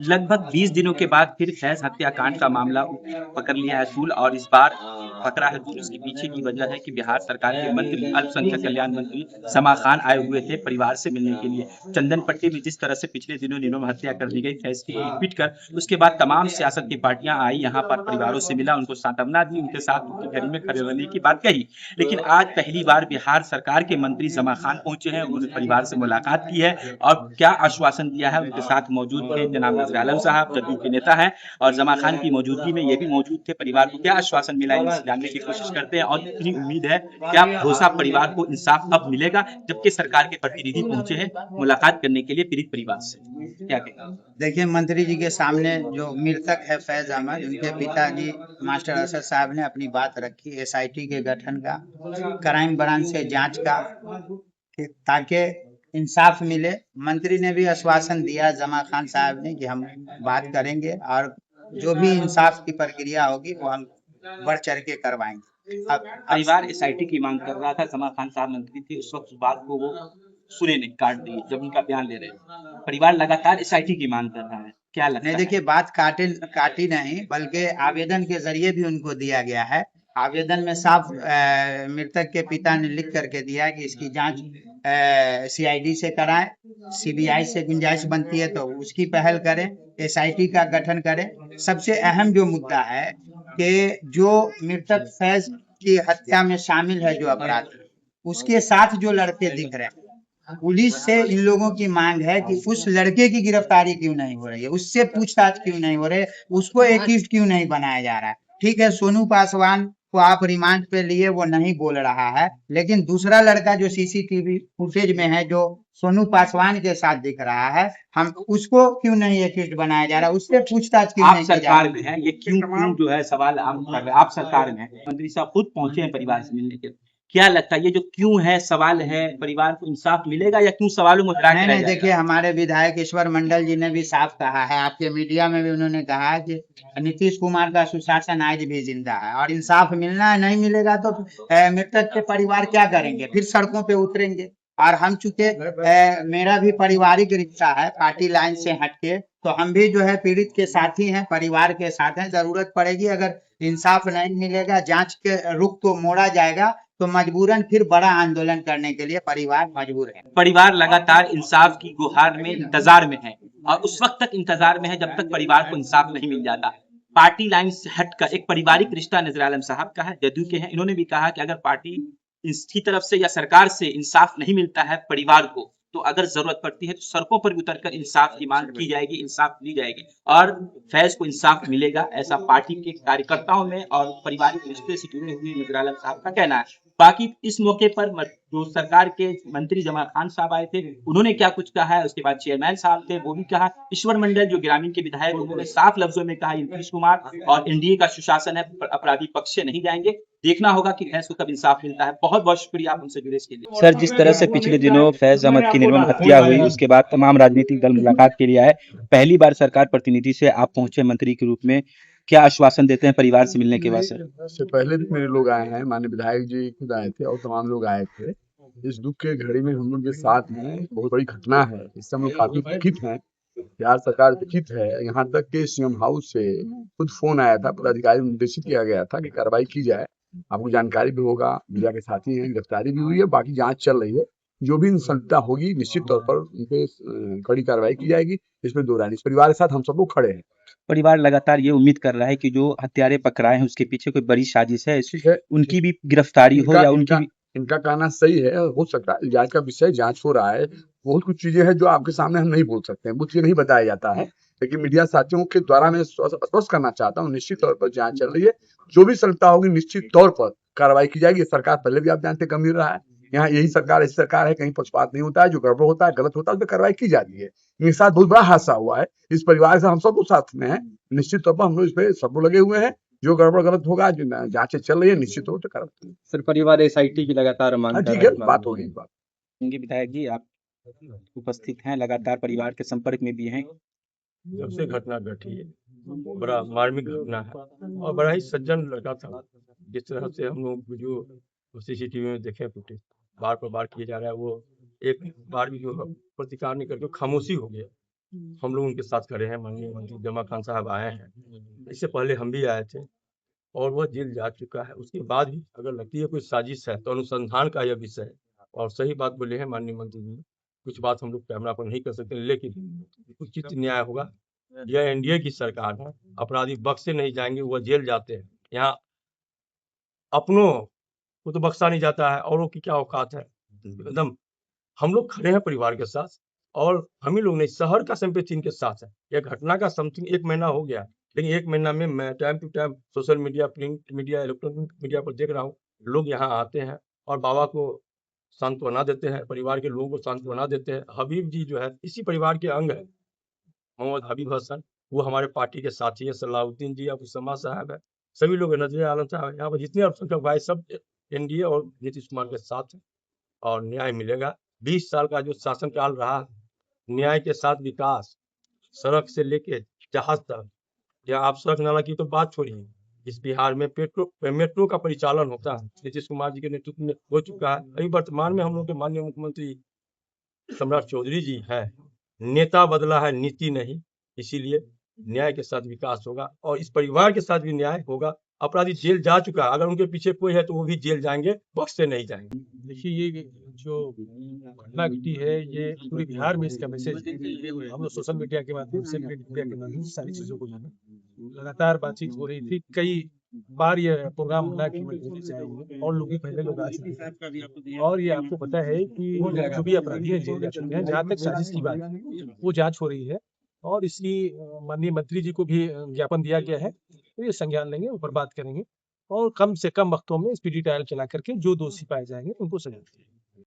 लगभग 20 दिनों के बाद फिर फैज़ हत्याकांड का मामला पकड़ लिया है सूल और इस बार पकड़ा है दूर। इसके पीछे की वजह है कि बिहार सरकार के मंत्री, अल्पसंख्यक कल्याण मंत्री समा खान आए हुए थे परिवार से मिलने के लिए। चंदन पट्टी में जिस तरह से पिछले दिनों निर्मम हत्या कर दी गई फैज़ की पीट कर, उसके बाद तमाम सियासत की पार्टियां आई, यहाँ पर परिवारों से मिला, उनको सांत्वना दी, उनके साथ उनके घर में खड़े रहने की बात कही। लेकिन आज पहली बार बिहार सरकार के मंत्री समा खान पहुंचे हैं, उन्होंने परिवार से मुलाकात की है और क्या आश्वासन दिया है। उनके साथ मौजूद थे जनाब नजर आलम साहब, जदयू के नेता हैं, और जमा खान की मौजूदगी में ये भी मौजूद थे। परिवार को क्या आश्वासन मिला है, इसे जानने की कोशिश करते हैं और कितनी उम्मीद है, क्या भरोसा परिवार को इंसाफ अब मिलेगा, जबकि सरकार के प्रतिनिधि पहुंचे हैं मुलाकात करने के लिए पीड़ित परिवार से। क्या कहेंगे? देखिए, मंत्री जी के सामने जो मृतक है फैज अहमद, उनके पिताजी मास्टर असद साहब ने अपनी बात रखी एसआईटी के गठन का, क्राइम ब्रांच से जांच का, ताकि इंसाफ मिले। मंत्री ने भी आश्वासन दिया जमा खान साहब ने कि हम बात करेंगे और जो भी इंसाफ की प्रक्रिया होगी वो हम बढ़ चढ़ के करवाएंगे। परिवार एसआईटी की मांग कर रहा था, समा खान साहब मंत्री थे उस वक्त, बात को वो सुने नहीं, काट दिए जब उनका बयान ले रहे। परिवार लगातार एसआईटी की मांग कर रहा है, क्या लगता नहीं, है? देखिए, बात काटी नहीं, बल्कि आवेदन के जरिए भी उनको दिया गया है। आवेदन में साफ मृतक के पिता ने लिख करके दिया है कि इसकी जांच सीआईडी से कराएं, सीबीआई से गुंजाइश बनती है तो उसकी पहल करें, एसआईटी का गठन करें। सबसे अहम जो मुद्दा है कि जो मृतक फैज की हत्या में शामिल है जो अपराधी, उसके साथ जो लड़के दिख रहे हैं, पुलिस से इन लोगों की मांग है कि उस लड़के की गिरफ्तारी क्यों नहीं हो रही है, उससे पूछताछ क्यों नहीं हो रही है, उसको एक्यूज्ड क्यों नहीं बनाया जा रहा है। ठीक है, सोनू पासवान को आप रिमांड पे लिए, वो नहीं बोल रहा है, लेकिन दूसरा लड़का जो सीसीटीवी फुटेज में है, जो सोनू पासवान के साथ दिख रहा है, हम उसको क्यों नहीं एक्यूज्ड बनाया जा रहा है, उससे पूछताछ क्यों आप नहीं की जा सरकार रही में है, ये क्यों जो है सवाल हम कर रहे हैं। आप सरकार में है, मंत्री साहब खुद पहुंचे हैं परिवार से मिलने के लिए। क्या लगता है ये जो क्यों है सवाल है, परिवार को इंसाफ मिलेगा या क्यों सवालों में हटा के नहीं रह नहीं, देखिए, जाएगा? हमारे विधायक ईश्वर मंडल जी ने भी साफ कहा है, आपके मीडिया में भी उन्होंने कहा है कि नीतीश कुमार का सुशासन आज भी जिंदा है और इंसाफ मिलना है। नहीं मिलेगा तो मृतक के परिवार क्या करेंगे, फिर सड़कों पे उतरेंगे। और हम चूंकि मेरा भी पारिवारिक रिश्ता है पार्टी लाइन से हटके, तो हम भी जो है पीड़ित के साथी हैं, परिवार के साथ हैं। जरूरत पड़ेगी, अगर इंसाफ नहीं मिलेगा, जांच के रुख को मोड़ा जाएगा, तो मजबूरन फिर बड़ा आंदोलन करने के लिए परिवार मजबूर है। परिवार लगातार इंसाफ की गुहार में इंतजार में है और उस वक्त तक इंतजार में है जब तक परिवार को इंसाफ नहीं मिल जाता। पार्टी लाइन से हटकर एक पारिवारिक रिश्ता नजर आलम साहब का है, जदयू के हैं। इन्होंने भी कहा कि अगर पार्टी इसकी तरफ से या सरकार से इंसाफ नहीं मिलता है परिवार को, तो अगर जरूरत पड़ती है तो सड़कों पर भी उतरकर इंसाफ की मांग की जाएगी, इंसाफ ली जाएगी और फैज को इंसाफ मिलेगा, ऐसा पार्टी के कार्यकर्ताओं में और पारिवारिक रिश्ते से जुड़े हुए नजर आलम साहब का कहना है। बाकी इस मौके पर जो सरकार के मंत्री जमा खान साहब आए थे, उन्होंने क्या कुछ कहा है, उसके बाद चेयरमैन साहब थे, वो भी कहा। ईश्वर मंडल जो ग्रामीण के विधायक, उन्होंने साफ लफ्जों में कहा नीतीश कुमार और एनडीए का सुशासन है, अपराधी पक्ष से नहीं जाएंगे। देखना होगा कि फैज को कब इंसाफ मिलता है। बहुत बहुत शुक्रिया आप उनसे जुड़े इसके लिए। सर, जिस तरह से पिछले दिनों फैज अहमद की निर्मम हत्या हुई, उसके बाद तमाम राजनीतिक दल मुलाकात के लिए आए, पहली बार सरकार प्रतिनिधि से आप पहुंचे मंत्री के रूप में, क्या आश्वासन देते हैं परिवार से मिलने के बाद सर? इससे पहले भी मेरे लोग आए हैं, माननीय विधायक जी खुद आए थे और तमाम लोग आए थे। इस दुख के घड़ी में हम लोग के साथ हैं, बहुत बड़ी घटना है, इससे हम लोग काफी दुखित हैं। बिहार सरकार दुखित है, यहाँ तक कि सीएम हाउस से खुद फोन आया था, पदाधिकारी निर्देशित किया गया था कि कार्रवाई की जाए। आपको जानकारी भी होगा, मीडिया के साथी हैं, गिरफ्तारी भी हुई है, बाकी जांच चल रही है। जो भी संस्था होगी निश्चित तौर पर उन पे कड़ी कार्रवाई की जाएगी, इसमें दो राय नहीं। इस परिवार के साथ हम सब लोग खड़े हैं। परिवार लगातार ये उम्मीद कर रहा है कि जो हत्यारे पकड़ाए हैं उसके पीछे कोई बड़ी साजिश है, ठीक है, उनकी भी गिरफ्तारी हो या उनकी भी। इनका कहना सही है, हो सकता है, जांच का विषय, जांच हो रहा है। बहुत कुछ चीजें हैं जो आपके सामने हम नहीं बोल सकते हैं, वो चीजें नहीं बताया जाता है, लेकिन मीडिया साथियों के द्वारा मैं स्पष्ट करना चाहता हूँ, निश्चित तौर पर जांच चल रही है। जो भी संस्था होगी निश्चित तौर पर कार्रवाई की जाएगी। सरकार पहले भी आप जानते गंभीर रहा है, यहाँ यही सरकार ऐसी सरकार है, कहीं पक्षपात नहीं होता है, जो गड़बड़ होता है, गलत होता है, उस पर कार्रवाई की जाती है। इनके साथ बहुत बड़ा हादसा हुआ है, इस परिवार से हम सब लोग साथ में हैं, निश्चित तौर पर हम लोग इस पे सब लोग लगे हुए हैं। जो गड़बड़ गलत होगा, जो जांचें चल रही है, निश्चित तौर पर कार्रवाई। सर, परिवार एसआईटी की लगातार मांग कर ठीक रहा है, बात होगी बात। विधायक जी, आप उपस्थित हैं, लगातार परिवार के संपर्क में भी हैं। जब से घटना घटी है, बड़ा मार्मिक घटना है और बड़ा ही सज्जन लड़का था। जिस तरह से हम लोग वीडियो सीसीटीवी में देखे फुटेज बार पर बार किए जा रहा है, वो एक बार भी जो प्रतिकार नहीं करके खामोशी हो गया। हम लोग उनके साथ खड़े हैं। माननीय मंत्री जमा खान साहब आए हैं, इससे पहले हम भी आए थे और वह जेल जा चुका है। उसके बाद भी अगर लगती है कोई साजिश है तो अनुसंधान का यह विषय है। और सही बात बोले हैं माननीय मंत्री जी, कुछ बात हम लोग कैमरा पर नहीं कर सकते, लेकिन उचित न्याय होगा। यह एनडीए की सरकार है, अपराधी बख्शे नहीं जाएंगे, वह जेल जाते हैं। यहाँ अपनों को तो बख्शा नहीं जाता है, औरों की क्या औकात है। एकदम हम लोग खड़े हैं परिवार के साथ, और हम ही लोग नहीं, शहर का सिंपैथी इनके साथ है। यह घटना का समथिंग 1 महीना हो गया, लेकिन 1 महीना में मैं time to time social media, print media, electronic media पर देख रहा हूँ, लोग यहाँ आते हैं और बाबा को सांत्वना देते हैं, परिवार के लोगों को सांत्वना देते हैं। हबीब जी जो है इसी परिवार के अंग है, मोहम्मद हबीब हसन, वो हमारे पार्टी के साथी है। सलाउद्दीन जी, अबू समा साहब है, सभी लोग, नजर आलम साहब, यहाँ पर जितने अल्पसंख्यक भाई सब एनडीए और नीतीश कुमार के साथ हैं और न्याय मिलेगा। 20 साल का जो शासनकाल रहा, न्याय के साथ विकास, सड़क से लेके जहाज तक, या आप सड़क नाला की तो बात छोड़िए, इस बिहार में मेट्रो का परिचालन होता है, नीतीश कुमार जी के नेतृत्व में हो चुका है। अभी वर्तमान में हम लोग के माननीय मुख्यमंत्री सम्राट चौधरी जी हैं। नेता बदला है, नीति नहीं, इसीलिए न्याय के साथ विकास होगा और इस परिवार के साथ भी न्याय होगा। अपराधी जेल जा चुका है, अगर उनके पीछे कोई है तो वो भी जेल जाएंगे, बख्शे नहीं जाएंगे। देखिए, ये जो घटना घटी है, ये पूरे बिहार में इसका मैसेज हम लोग सोशल मीडिया के माध्यम से, प्रिंट मीडिया के माध्यम से सारी चीजों को जाना, लगातार बातचीत हो रही थी। कई बार ये प्रोग्राम लाइव की मदद से आई है और लोग भी पहले लोग आ चुके हैं, और ये आपको पता है कि जो भी अपराधी हैं जेल जा चुके हैं। जहाँ तक साजिश की बात है, वो जांच हो रही है और इसकी माननीय मंत्री जी को भी ज्ञापन दिया गया है, तो ये संज्ञान लेंगे, ऊपर बात करेंगे और कम से कम वक्तों में स्पीडी ट्रायल चला करके जो दोषी पाए जाएंगे उनको सजा देंगे।